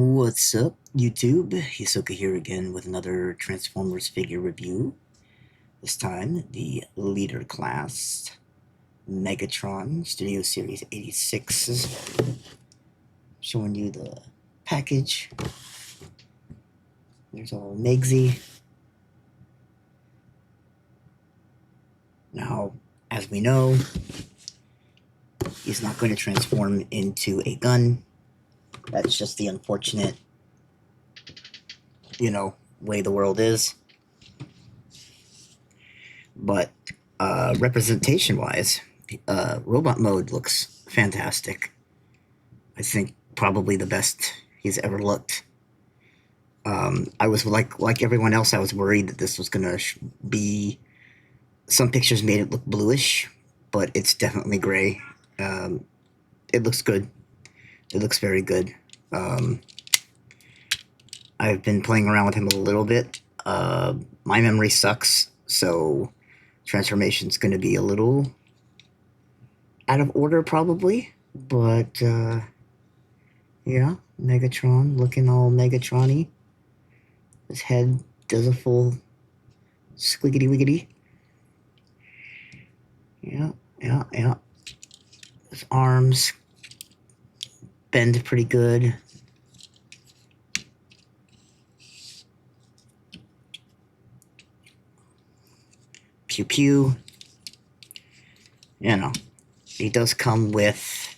What's up, YouTube? Hisoka here again with another Transformers figure review. This time, the Leader Class Megatron Studio Series 86. Showing you the package. There's all Megsy. Now, as we know, he's not going to transform into a gun. That's just the unfortunate, way the world is. But representation-wise, robot mode looks fantastic. I think probably the best he's ever looked. I was like everyone else, I was worried that this was gonna be. Some pictures made it look bluish, but it's definitely gray. It looks good. It looks very good. I've been playing around with him a little bit. My memory sucks, so transformation's going to be a little out of order probably. But, yeah, Megatron looking all Megatron-y. His head does a full squiggity-wiggity. Yeah. His arms bend pretty good. Pew pew. He does come with,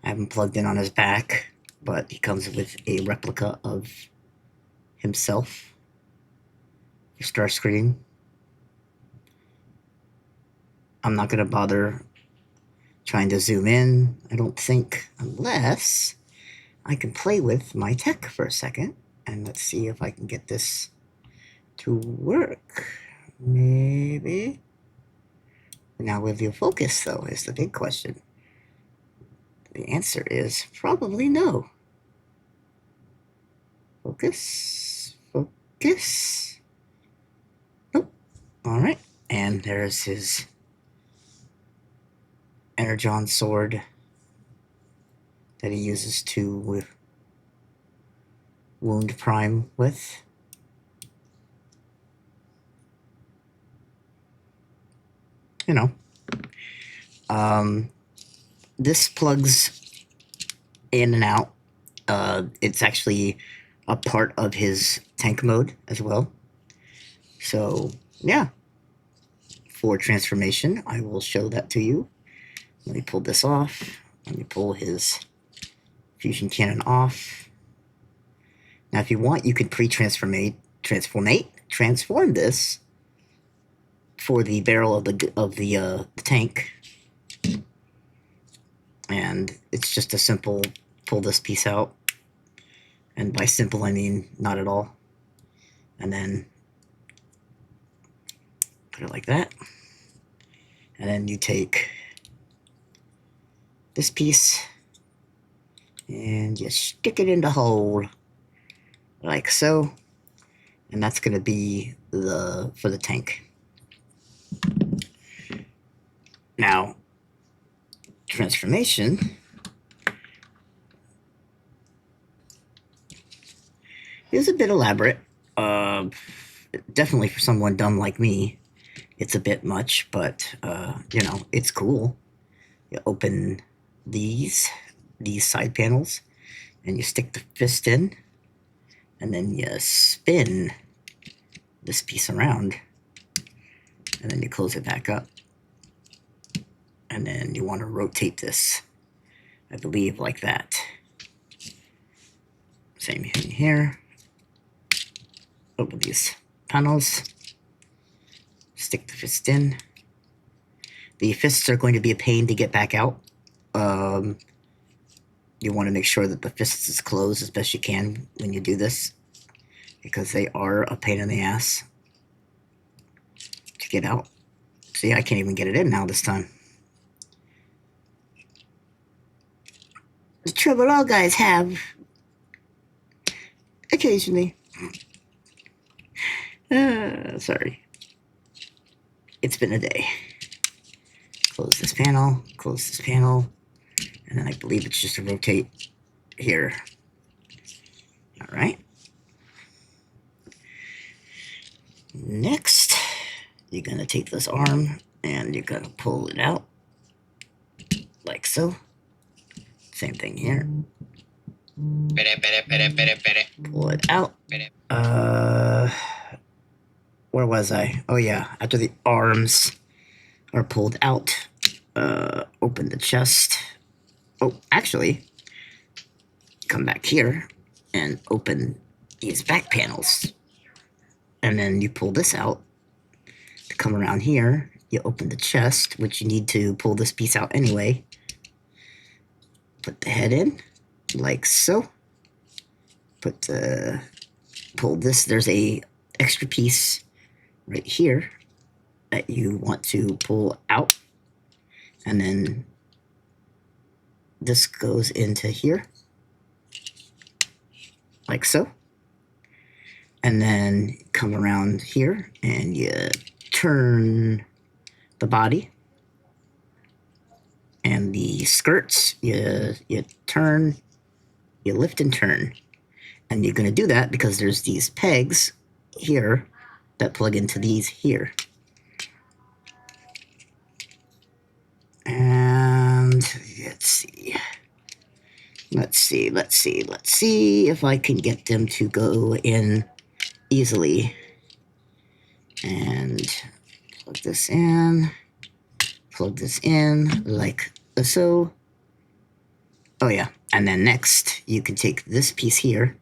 I haven't plugged in on his back, but he comes with a replica of himself, Starscream. I'm not going to bother trying to zoom in, I don't think, unless I can play with my tech for a second. And let's see if I can get this to work. Maybe. Now, will you focus, though, is the big question. The answer is probably no. Focus. Focus. Nope. All right. And there's his Energon sword that he uses to wound Prime with. This plugs in and out. It's actually a part of his tank mode as well. So, yeah. For transformation, I will show that to you. Let me pull this off. Let me pull his fusion cannon off. Now, if you want, you could transform this for the barrel of the tank, and it's just a simple pull this piece out, and by simple I mean not at all, and then put it like that, and then you take this piece and you stick it in the hole like so, and that's going to be for the tank. Now, transformation is a bit elaborate. Definitely for someone dumb like me, it's a bit much, but it's cool. You open these side panels, and you stick the fist in, and then you spin this piece around, and then you close it back up. And then you want to rotate this, I believe, like that. Same thing here. Open these panels. Stick the fist in. The fists are going to be a pain to get back out. You want to make sure that the fist is closed as best you can when you do this, because they are a pain in the ass to get out. See, I can't even get it in now this time. The trouble all guys have occasionally. Sorry. It's been a day. Close this panel, and then I believe it's just a rotate here. All right. Next, you're going to take this arm and you're going to pull it out like so. Same thing here. Pull it out. Where was I? Oh yeah, after the arms are pulled out, open the chest. Oh, actually, come back here and open these back panels. And then you pull this out to come around here. You open the chest, which you need to pull this piece out anyway. Put the head in, like so. Pull this. There's a extra piece right here that you want to pull out. And then this goes into here, like so. And then come around here and you turn the body and the skirts. You turn, you lift and turn. And you're going to do that because there's these pegs here that plug into these here. And let's see if I can get them to go in easily. And plug this in like so. Oh yeah, and then next you can take this piece here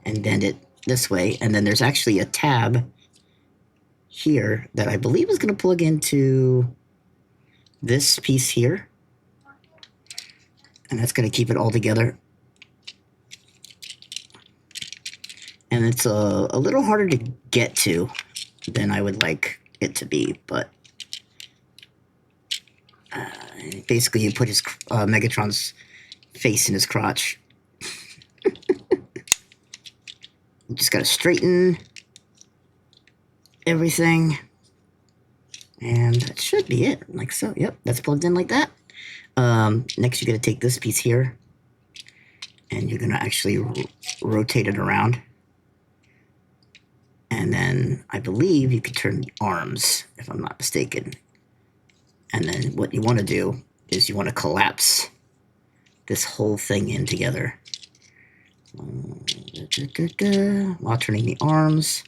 and bend it this way, and then there's actually a tab here that I believe is going to plug into this piece here, and that's going to keep it all together. And it's a little harder to get to than I would like it to be, but basically you put his Megatron's face in his crotch. You just gotta straighten everything, and that should be it, like so. Yep, that's plugged in like that. Next you're gonna take this piece here and you're gonna actually rotate it around, and then I believe you can turn the arms, if I'm not mistaken. And then what you want to do is you want to collapse this whole thing in together while turning the arms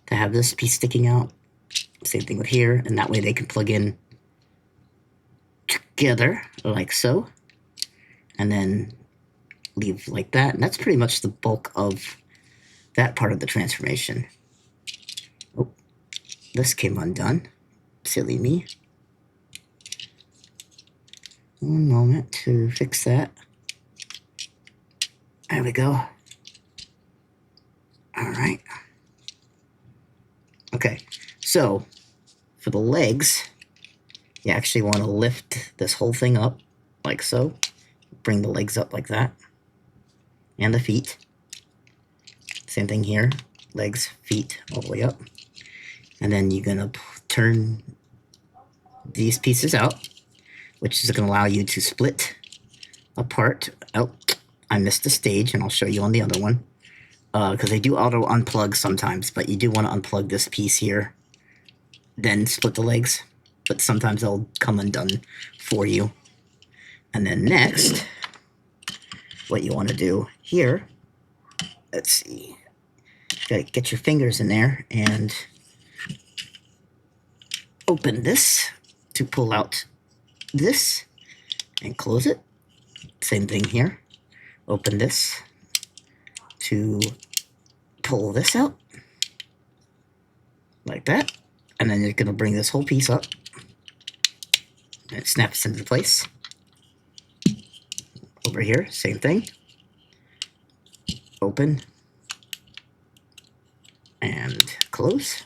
to have this piece sticking out. Same thing with here, and that way they can plug in together like so, and then leave like that. And that's pretty much the bulk of that part of the transformation. Oh, this came undone. Silly me. One moment to fix that. There we go. All right. Okay, so for the legs, you actually want to lift this whole thing up like so. Bring the legs up like that. And the feet. Same thing here. Legs, feet, all the way up. And then you're going to turn these pieces out, which is going to allow you to split apart. Oh, I missed a stage, and I'll show you on the other one. Because they do auto unplug sometimes, but you do want to unplug this piece here, then split the legs. But sometimes they'll come undone for you. And then next, what you want to do here, let's see, gotta get your fingers in there and open this to pull out this and close it. Same thing here. Open this to pull this out like that, and then you're going to bring this whole piece up and it snaps into place. Over here, same thing. Open and close.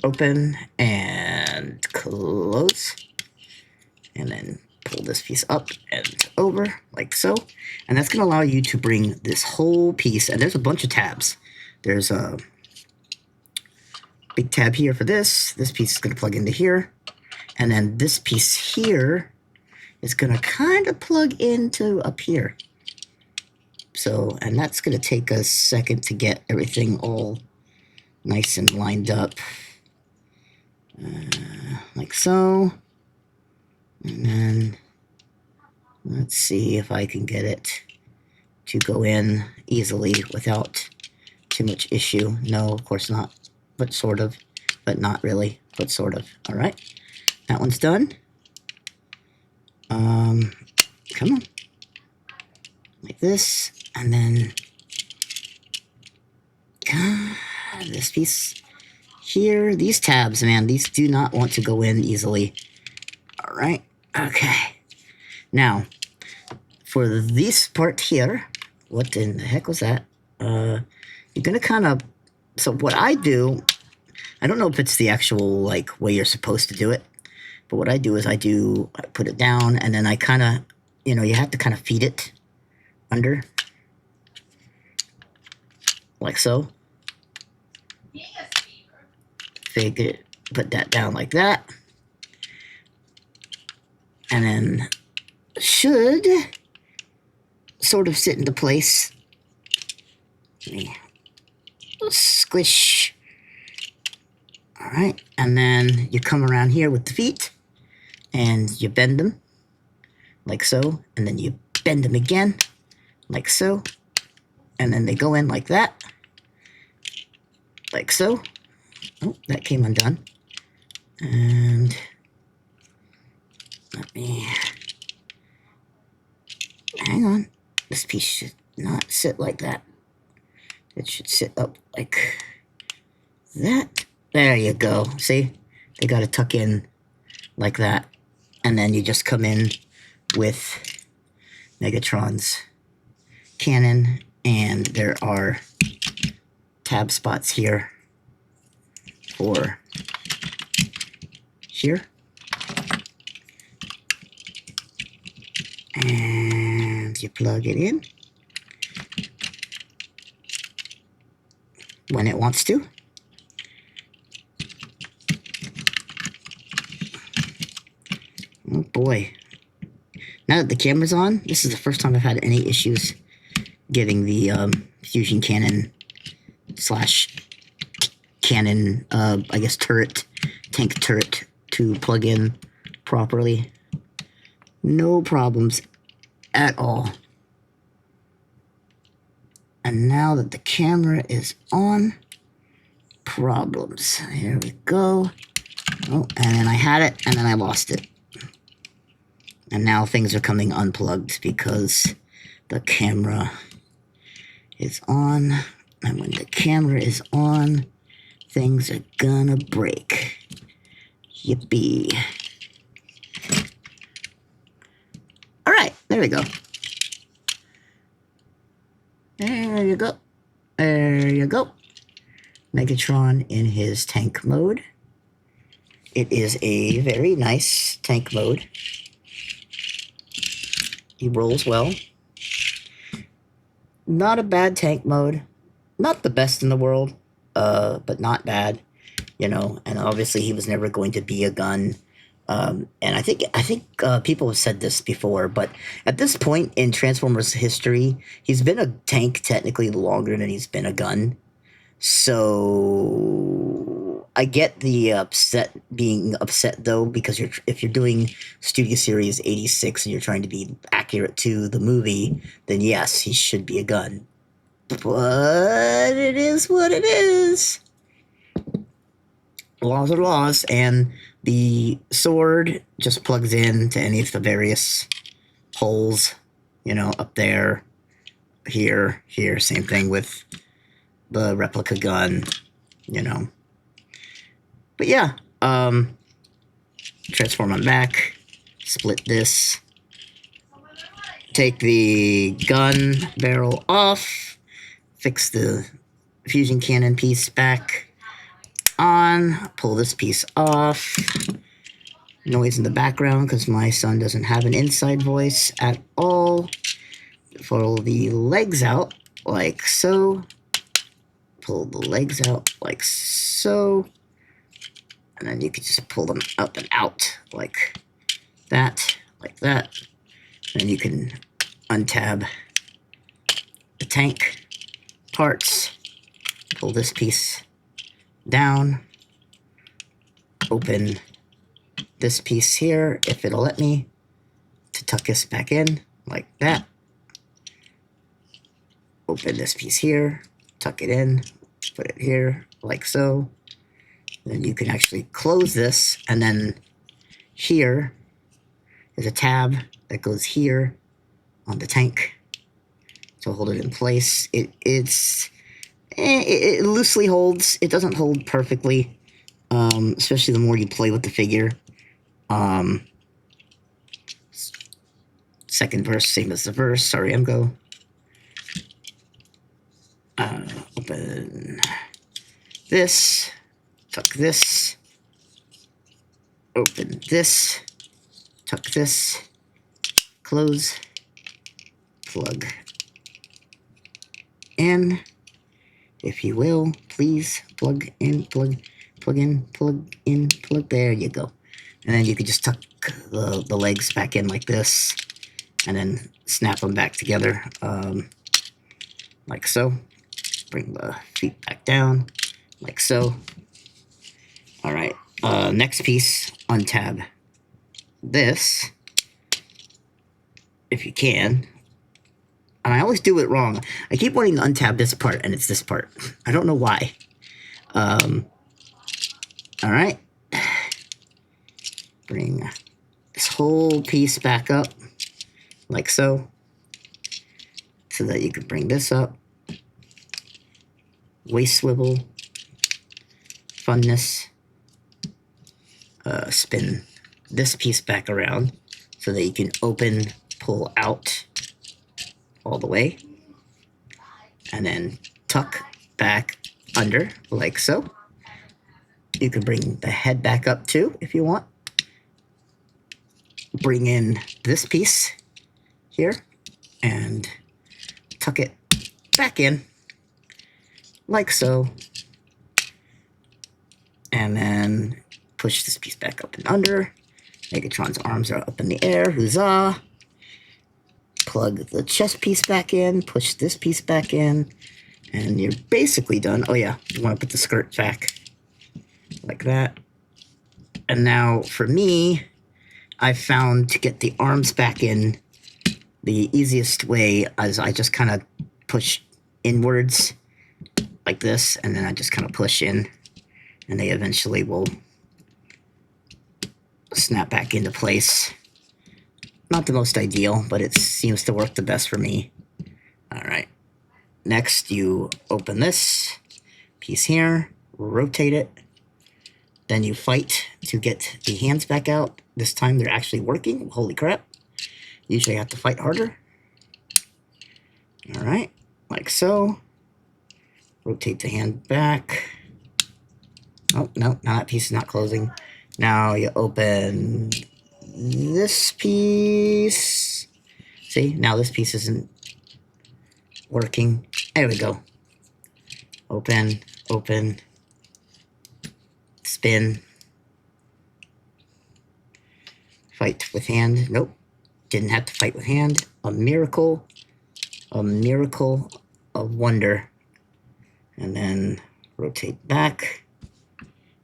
Open and close, and then pull this piece up and over like so, and that's going to allow you to bring this whole piece, and there's a bunch of tabs. There's a big tab here for this piece is going to plug into here, and then this piece here is going to kind of plug into up here. So, and that's going to take a second to get everything all nice and lined up. Like so. And then let's see if I can get it to go in easily without too much issue. No, of course not, but sort of, but not really, but sort of. All right, that one's done. Come on, like this, and then this piece here. These tabs, man, these do not want to go in easily. All right, okay. Now, for this part here, what in the heck was that? You're gonna kind of, so what I do, I don't know if it's the actual like way you're supposed to do it, but what I do is I put it down and then I kind of, you know, you have to kind of feed it under, like so. Put that down like that. And then should sort of sit into place. Squish. All right, and then you come around here with the feet and you bend them like so, and then you bend them again like so, and then they go in like that, like so. Oh, that came undone. And let me, hang on, this piece should not sit like that. It should sit up like that. There you go. See? They got to tuck in like that. And then you just come in with Megatron's cannon. And there are tab spots here for here. And you plug it in when it wants to. Oh boy. Now that the camera's on, this is the first time I've had any issues getting the fusion cannon slash cannon, I guess tank turret to plug in properly. No problems at all. And now that the camera is on, problems. Here we go. Oh, and then I had it, and then I lost it. And now things are coming unplugged because the camera is on. And when the camera is on, things are gonna break. Yippee. All right, there we go. There you go. There you go. Megatron in his tank mode. It is a very nice tank mode. He rolls well. Not a bad tank mode. Not the best in the world, but not bad, you know. And obviously he was never going to be a gun. And I think people have said this before, but at this point in Transformers history, he's been a tank technically longer than he's been a gun. So I get the being upset though, because if you're doing Studio Series 86 and you're trying to be accurate to the movie, then yes, he should be a gun. But it is what it is. Laws are laws, and the sword just plugs in to any of the various holes, you know, up there, here, same thing with the replica gun, you know. But yeah, transform on back, split this, take the gun barrel off, fix the fusion cannon piece back on, pull this piece off. Noise in the background because my son doesn't have an inside voice at all. Pull the legs out like so. Pull the legs out like so. And then you can just pull them up and out like that, like that. And you can untab tank parts, pull this piece down, open this piece here, if it'll let me, to tuck this back in, like that. Open this piece here, tuck it in, put it here, like so. Then you can actually close this, and then here is a tab that goes here on the tank to hold it in place. It loosely holds. It doesn't hold perfectly, especially the more you play with the figure. Second verse, same as the verse. Sorry, MGO. Open this, tuck this, open this, tuck this, close, plug in, if you will, please, plug in, plug in, plug in, plug, there you go. And then you can just tuck the legs back in like this, and then snap them back together, like so. Bring the feet back down, like so. All right, next piece, untab this, if you can. And I always do it wrong. I keep wanting to untab this part, and it's this part. I don't know why. All right. Bring this whole piece back up, like so, so that you can bring this up. Waist swivel, funness, spin this piece back around so that you can open, pull out all the way, and then tuck back under like so. You can bring the head back up too if you want. Bring in this piece here and tuck it back in like so, and then push this piece back up and under. Megatron's arms are up in the air, huzzah! Plug the chest piece back in, push this piece back in, and you're basically done. Oh yeah, you want to put the skirt back, like that. And now for me, I found to get the arms back in, the easiest way is I just kind of push inwards, like this, and then I just kind of push in, and they eventually will snap back into place. Not the most ideal, but it seems to work the best for me. All right. Next, you open this piece here, rotate it, then you fight to get the hands back out. This time they're actually working. Holy crap. Usually I have to fight harder. All right, like so. Rotate the hand back. Oh, no, now that piece is not closing. Now you open this piece. See, now this piece isn't working. There we go. Open, open, spin. Fight with hand. Nope, didn't have to fight with hand. A miracle of wonder. And then rotate back,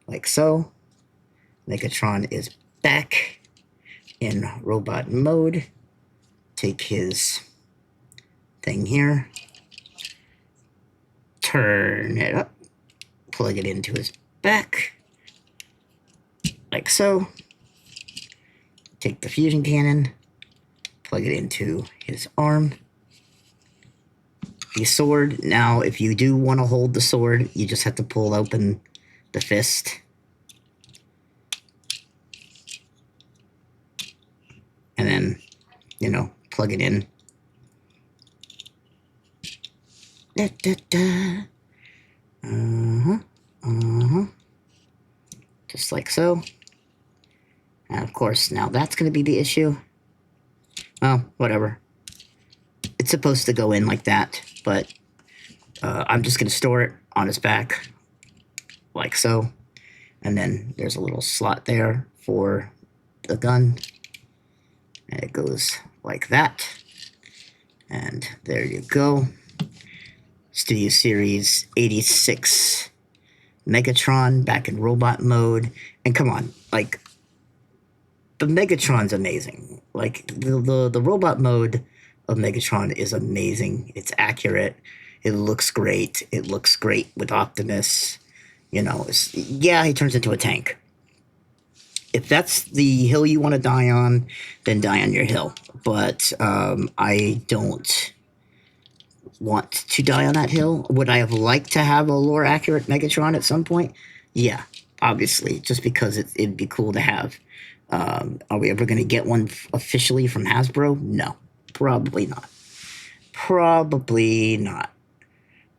like so. Megatron is back in robot mode. Take his thing here, turn it up, plug it into his back, like so. Take the fusion cannon, plug it into his arm. The sword, now if you do want to hold the sword, you just have to pull open the fist. And then, you know, plug it in. Da, da, da. Just like so. And of course, now that's going to be the issue. Well, whatever. It's supposed to go in like that, but I'm just going to store it on his back, like so. And then there's a little slot there for the gun. And it goes like that. And there you go. Studio Series 86 Megatron back in robot mode. And come on, like, the Megatron's amazing. Like, the robot mode of Megatron is amazing. It's accurate. It looks great. It looks great with Optimus. You know, yeah, he turns into a tank. If that's the hill you want to die on, then die on your hill. But I don't want to die on that hill. Would I have liked to have a lore accurate Megatron at some point? Yeah, obviously, just because it'd be cool to have. Are we ever going to get one officially from Hasbro? No, probably not. Probably not.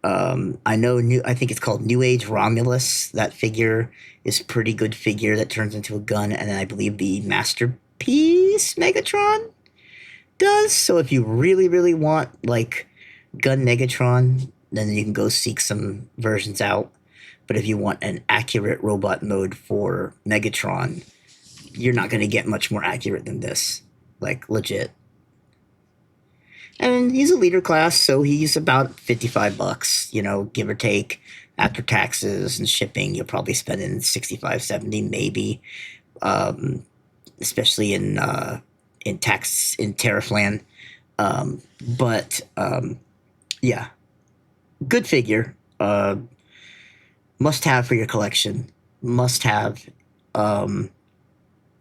I know I think it's called New Age Romulus. That figure is a pretty good figure that turns into a gun, and then I believe the Masterpiece Megatron does. So if you really, really want, like, gun Megatron, then you can go seek some versions out. But if you want an accurate robot mode for Megatron, you're not going to get much more accurate than this. Like, legit. And he's a leader class, so he's about $55, you know, give or take. After taxes and shipping, you'll probably spend in 65, 70, maybe. Especially in tariff land. Yeah, good figure. Must have for your collection. Must have,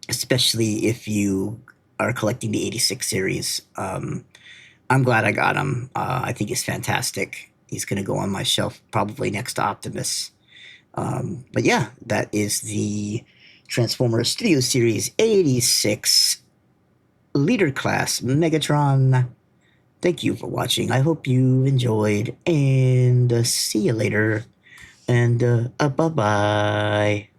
especially if you are collecting the 86 series. I'm glad I got him. I think he's fantastic. He's going to go on my shelf probably next to Optimus. But yeah, that is the Transformers Studio Series 86 Leader Class Megatron. Thank you for watching. I hope you enjoyed, and see you later. And bye-bye.